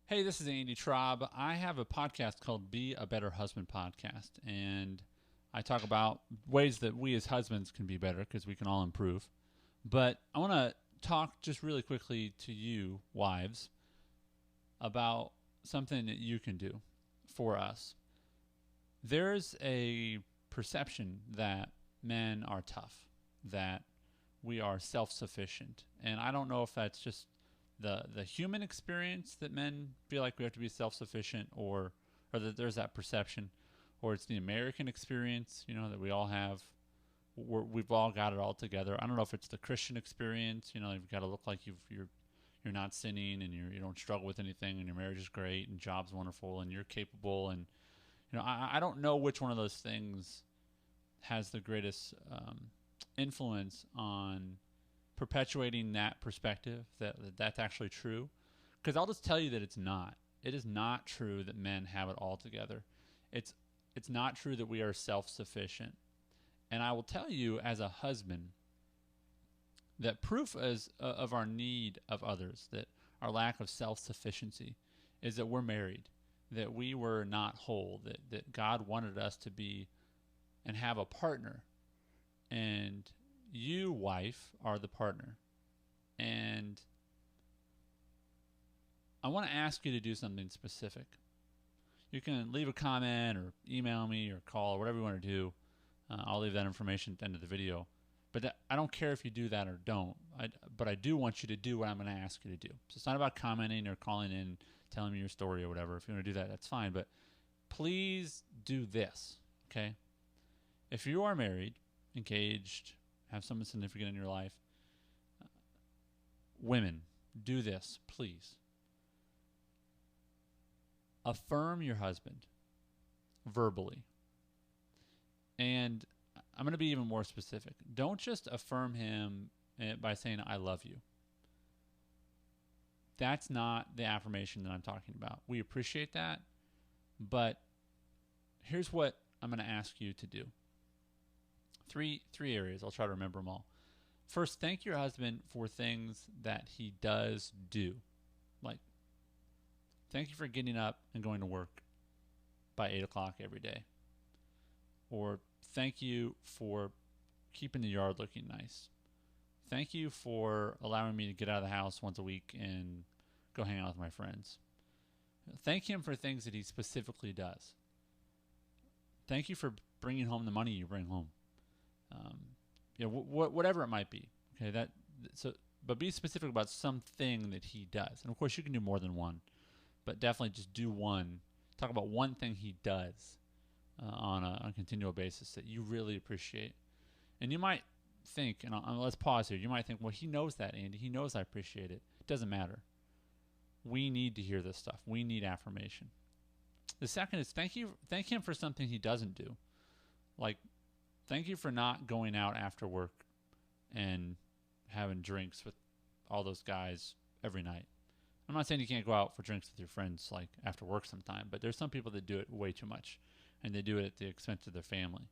Hey, this is Andy Traub. I have a podcast called Be a Better Husband podcast, and I talk about ways that we as husbands can be better because we can all improve. But I want to talk just really quickly to you, wives, about something that you can do for us. There's a perception that men are tough, that we are self sufficient. And I don't know if that's just the human experience that men feel like we have to be self sufficient, or that there's that perception, or it's the American experience, that we all have. We've all got it all together. I don't know if it's the Christian experience. You've got to look like you're not sinning, and you don't struggle with anything, and your marriage is great, and job's wonderful, and you're capable, and I don't know which one of those things has the greatest influence on perpetuating that perspective that's actually true. Because I'll just tell you that it's not. It is not true that men have it all together. It's it's not true that we are self sufficient. And I will tell you as a husband that proof of our need of others, that our lack of self sufficiency, is that we're married, that we were not whole, that God wanted us to be and have a partner. And you, wife, are the partner. And I want to ask you to do something specific. You can leave a comment or email me or call or whatever you want to do. I'll leave that information at the end of the video. But I don't care if you do that or don't. But I do want you to do what I'm going to ask you to do. So it's not about commenting or calling in, telling me your story or whatever. If you want to do that, that's fine. But please do this, okay? If you are married, engaged, have someone significant in your life, women, do this, please. Affirm your husband verbally. And I'm going to be even more specific. Don't just affirm him by saying, I love you. That's not the affirmation that I'm talking about. We appreciate that, but here's what I'm going to ask you to do. Three areas. I'll try to remember them all. First, thank your husband for things that he does do. Like, thank you for getting up and going to work by 8 o'clock every day. Or thank you for keeping the yard looking nice. Thank you for allowing me to get out of the house once a week and go hang out with my friends. Thank him for things that he specifically does. Thank you for bringing home the money you bring home. Um, whatever it might be. Okay, but be specific about something that he does. And of course, you can do more than one, but definitely just do one. Talk about one thing he does on a continual basis that you really appreciate. And you might think, and let's pause here. You might think, well, he knows that, Andy. He knows I appreciate it. It doesn't matter. We need to hear this stuff. We need affirmation. The second is thank him for something he doesn't do. Like, thank you for not going out after work and having drinks with all those guys every night. I'm not saying you can't go out for drinks with your friends like after work sometime, but there's some people that do it way too much, and they do it at the expense of their family.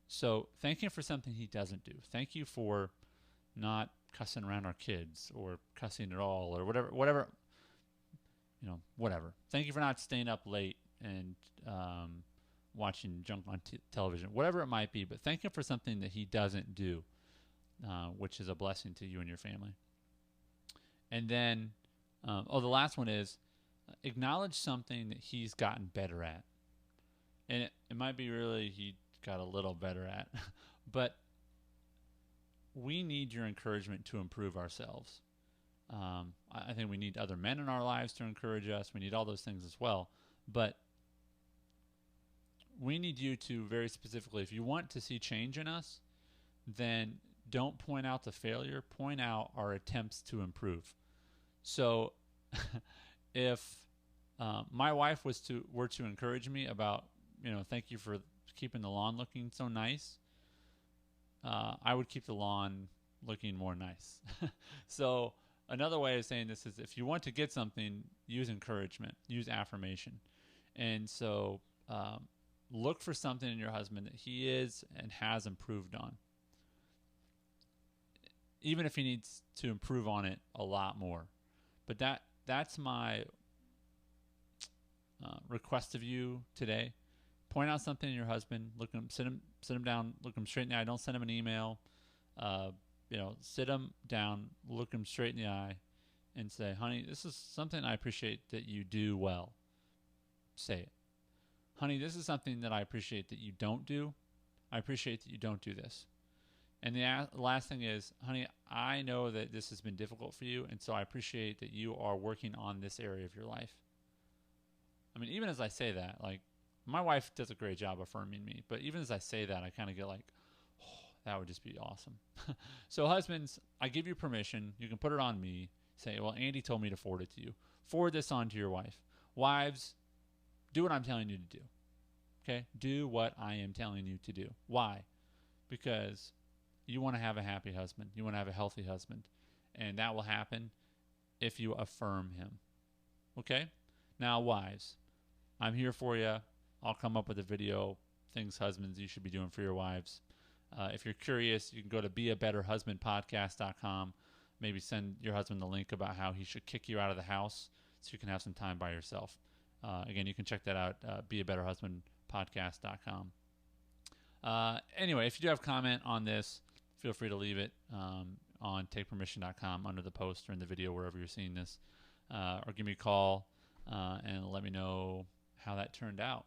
So thank him for something he doesn't do. Thank you for not cussing around our kids or cussing at all or whatever. Whatever. Thank you for not staying up late and watching junk on television, whatever it might be. But thank him for something that he doesn't do, which is a blessing to you and your family. And then, the last one is acknowledge something that he's gotten better at. And it might be really he got a little better at, but we need your encouragement to improve ourselves. I think we need other men in our lives to encourage us. We need all those things as well. But we need you to very specifically, if you want to see change in us, then don't point out the failure, point out our attempts to improve. So if my wife were to encourage me about, thank you for keeping the lawn looking so nice, I would keep the lawn looking more nice. So another way of saying this is if you want to get something, use encouragement, use affirmation. And so look for something in your husband that he is and has improved on, even if he needs to improve on it a lot more. But that's my request of you today. Point out something in your husband. Sit him down. Look him straight in the eye. Don't send him an email. Sit him down. Look him straight in the eye, and say, "Honey, this is something I appreciate that you do well." Say it. "Honey, this is something that I appreciate that you don't do. I appreciate that you don't do this." And the last thing is, "Honey, I know that this has been difficult for you, and so I appreciate that you are working on this area of your life." I mean, even as I say that, like, my wife does a great job affirming me, but even as I say that, I kind of get like, oh, that would just be awesome. So husbands, I give you permission. You can put it on me. Say, well, Andy told me to forward it to you. Forward this on to your wife. Wives, do what I'm telling you to do. Okay? Do what I am telling you to do. Why? Because you want to have a happy husband. You want to have a healthy husband. And that will happen if you affirm him. Okay? Now, wives, I'm here for you. I'll come up with a video, things husbands you should be doing for your wives. If you're curious, you can go to beabetterhusbandpodcast.com. Maybe send your husband the link about how he should kick you out of the house so you can have some time by yourself. Again, you can check that out, beabetterhusbandpodcast.com. Anyway, if you do have a comment on this, feel free to leave it on takepermission.com under the post or in the video, wherever you're seeing this. Or give me a call and let me know how that turned out.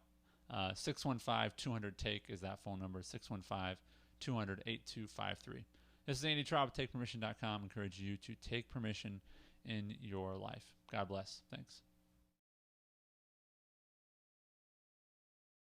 615-200-TAKE is that phone number, 615-200-8253. This is Andy Traub at takepermission.com. I encourage you to take permission in your life. God bless. Thanks.